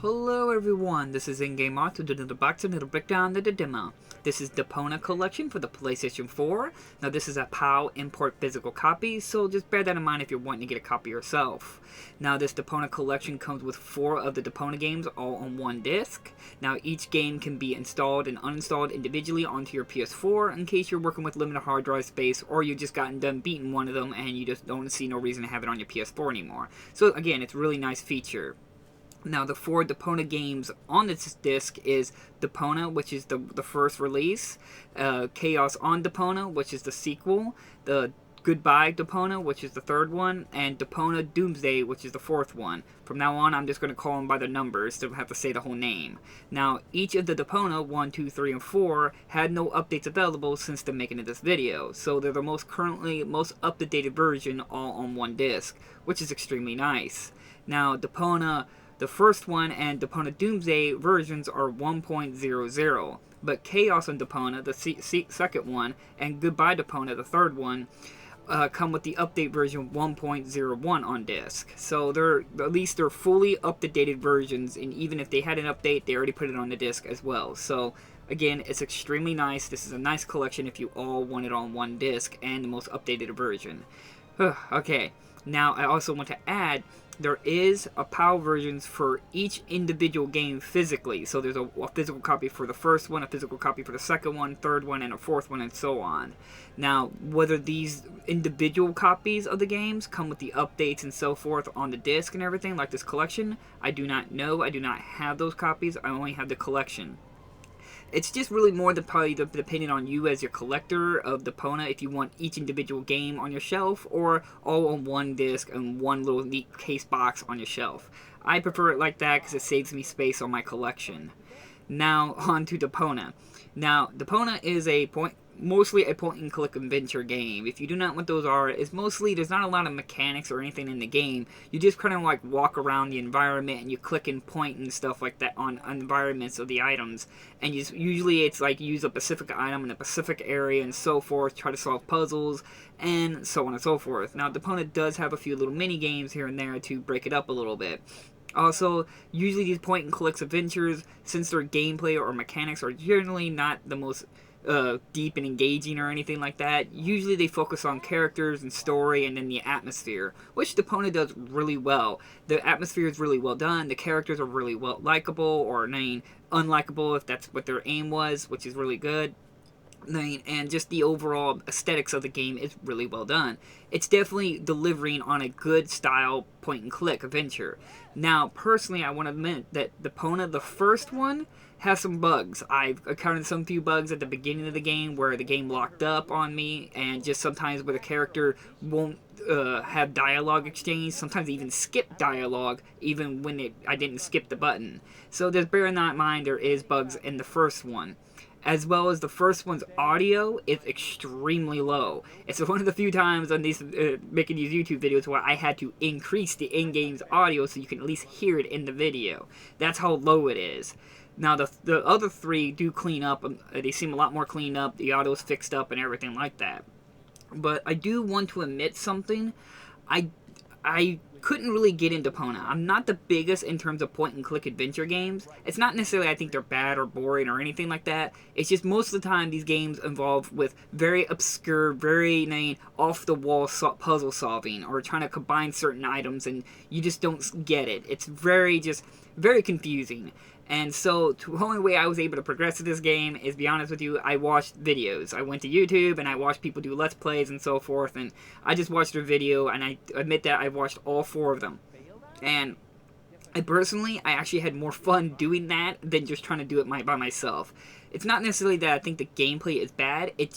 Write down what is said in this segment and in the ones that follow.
Hello everyone, this is In-Game Art to do the box and it'll break down the demo. This is Deponia collection for the PlayStation 4. Now this is a PAL import physical copy, so just bear that in mind if you're wanting to get a copy yourself. Now this Deponia collection comes with 4 of the Deponia games all on one disc. Now each game can be installed and uninstalled individually onto your PS4 in case you're working with limited hard drive space or you just gotten done beating one of them and you just don't see no reason to have it on your PS4 anymore. So again, it's a really nice feature. Now, the 4 Deponia games on this disc is Deponia, which is the first release, Chaos on Deponia, which is the sequel, the Goodbye Deponia, which is the third one, and Deponia Doomsday, which is the fourth one. From now on, I'm just going to call them by the numbers, so I don't have to say the whole name. Now, each of the Deponia, 1, 2, 3, and 4, had no updates available since the making of this video, so they're the most up-to-date version all on one disc, which is extremely nice. Now, Deponia, the first one, and Deponia Doomsday versions are 1.00, but Chaos on Deponia, the second one, and Goodbye Deponia, the third one, come with the update version 1.01 on disc. So at least they're fully up-to-date versions, and even if they had an update, they already put it on the disc as well. So again, it's extremely nice. This is a nice collection if you all want it on one disc and the most updated version. Okay, now I also want to add, there is a PAL versions for each individual game physically. So there's a physical copy for the first one, a physical copy for the second one, third one, and a fourth one, and so on. Now, whether these individual copies of the games come with the updates and so forth on the disc and everything, like this collection, I do not know. I do not have those copies. I only have the collection. It's just really more depending on you as your collector of Deponia, if you want each individual game on your shelf or all on one disc and one little neat case box on your shelf. I prefer it like that because it saves me space on my collection. Now on to Deponia. Now Deponia is mostly a point-and-click adventure game. If you do not know what those are, it's mostly, there's not a lot of mechanics or anything in the game. You just kind of like walk around the environment and you click and point and stuff like that on environments of the items. And usually it's like use a specific item in a specific area and so forth, try to solve puzzles, and so on and so forth. Now, Deponia does have a few little mini-games here and there to break it up a little bit. Also, usually these point-and-click adventures, since their gameplay or mechanics are generally not the most deep and engaging or anything like that, usually they focus on characters and story and then the atmosphere, which Deponia does really well. The atmosphere is really well done, the characters are really well likable, or unlikable if that's what their aim was, which is really good. And just the overall aesthetics of the game is really well done. It's definitely delivering on a good style point-and-click adventure. Now, personally, I want to admit that Deponia, the first one, has some bugs. I've encountered some few bugs at the beginning of the game where the game locked up on me, and just sometimes where the character won't have dialogue exchange, sometimes even skip dialogue, even when I didn't skip the button. So just bear in mind there is bugs in the first one. As well as the first one's audio is extremely low. It's one of the few times on these making these YouTube videos where I had to increase the in-game's audio so you can at least hear it in the video. That's how low it is. Now the other 3 do clean up. They seem a lot more cleaned up. The audio's fixed up and everything like that. But I do want to admit something. I couldn't really get into Deponia. I'm not the biggest in terms of point-and-click adventure games. It's not necessarily I think they're bad or boring or anything like that. It's just most of the time these games involve with very obscure, very off-the-wall puzzle solving or trying to combine certain items and you just don't get it. It's very confusing. And so, the only way I was able to progress to this game is, to be honest with you, I watched videos. I went to YouTube and I watched people do Let's Plays and so forth, and I just watched their video, and I admit that I watched all 4 of them. And I actually had more fun doing that than just trying to do it by myself. It's not necessarily that I think the gameplay is bad, it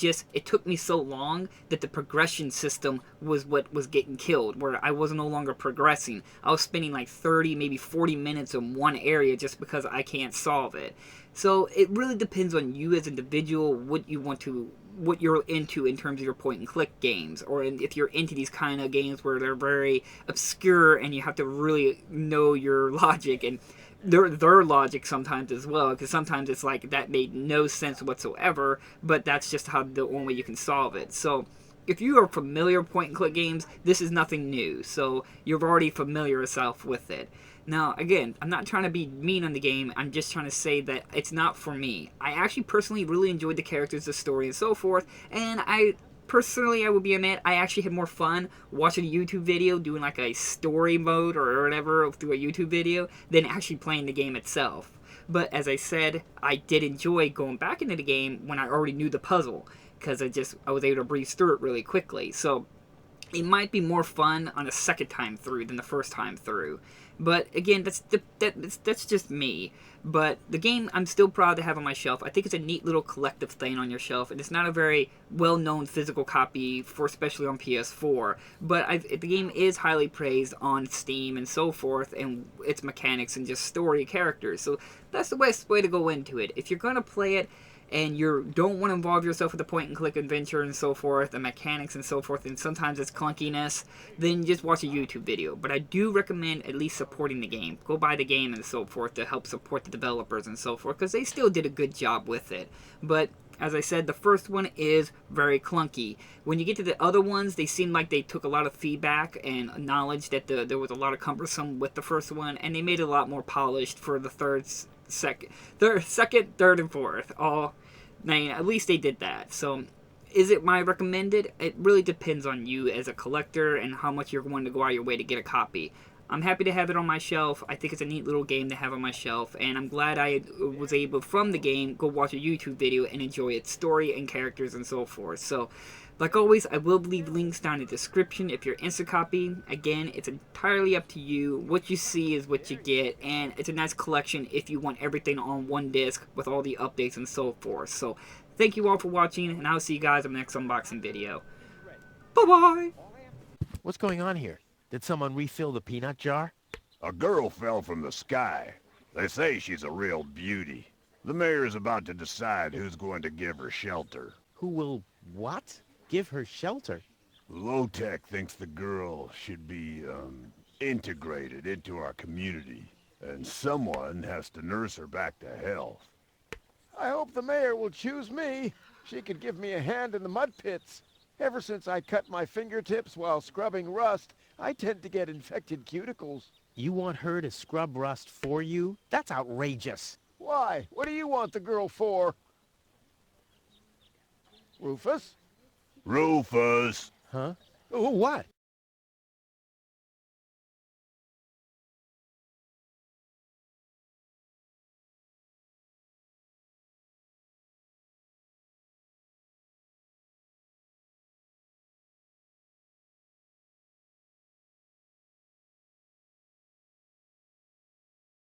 took me so long that the progression system was what was getting killed, where I was no longer progressing. I was spending like 30, maybe 40 minutes in one area just because I can't solve it. So it really depends on you as an individual, what you're into in terms of your point-and-click games, or if you're into these kind of games where they're very obscure and you have to really know your logic and their logic sometimes as well, because sometimes it's like that made no sense whatsoever, but that's just how the only way you can solve it. So if you are familiar with point-and-click games, this is nothing new, so you're already familiar yourself with it. Now, again, I'm not trying to be mean on the game, I'm just trying to say that it's not for me. I actually personally really enjoyed the characters, the story, and so forth, and I will be admit, I actually had more fun watching a YouTube video, doing like a story mode or whatever through a YouTube video, than actually playing the game itself. But as I said, I did enjoy going back into the game when I already knew the puzzle, because I was able to breeze through it really quickly. So it might be more fun on a second time through than the first time through. But again, that's just me. But the game I'm still proud to have on my shelf. I think it's a neat little collective thing on your shelf, and it's not a very well-known physical copy for especially on PS4. But the game is highly praised on Steam and so forth, and its mechanics and just story characters. So that's the best way to go into it. If you're gonna play it, and you don't want to involve yourself with the point and click adventure and so forth, and mechanics and so forth, and sometimes it's clunkiness, then just watch a YouTube video. But I do recommend at least supporting the game. Go buy the game and so forth to help support the developers and so forth, because they still did a good job with it. But as I said, the first one is very clunky. When you get to the other ones, they seem like they took a lot of feedback and knowledge that there was a lot of cumbersome with the first one, and they made it a lot more polished for the second, third, and fourth. At least they did that. So, is it my recommended? It really depends on you as a collector and how much you're going to go out of your way to get a copy. I'm happy to have it on my shelf. I think it's a neat little game to have on my shelf, and I'm glad I was able, from the game, go watch a YouTube video and enjoy its story and characters and so forth. So, like always, I will leave links down in the description if you're Instacopy. Again, it's entirely up to you. What you see is what you get, and it's a nice collection if you want everything on one disc with all the updates and so forth. So, thank you all for watching, and I'll see you guys in the next unboxing video. Bye-bye! What's going on here? Did someone refill the peanut jar? A girl fell from the sky. They say she's a real beauty. The mayor's about to decide who's going to give her shelter. Who will what? Give her shelter? Low-Tech thinks the girl should be, integrated into our community. And someone has to nurse her back to health. I hope the mayor will choose me. She could give me a hand in the mud pits. Ever since I cut my fingertips while scrubbing rust, I tend to get infected cuticles. You want her to scrub rust for you? That's outrageous. Why? What do you want the girl for? Rufus? Rufus! Huh? Oh, what?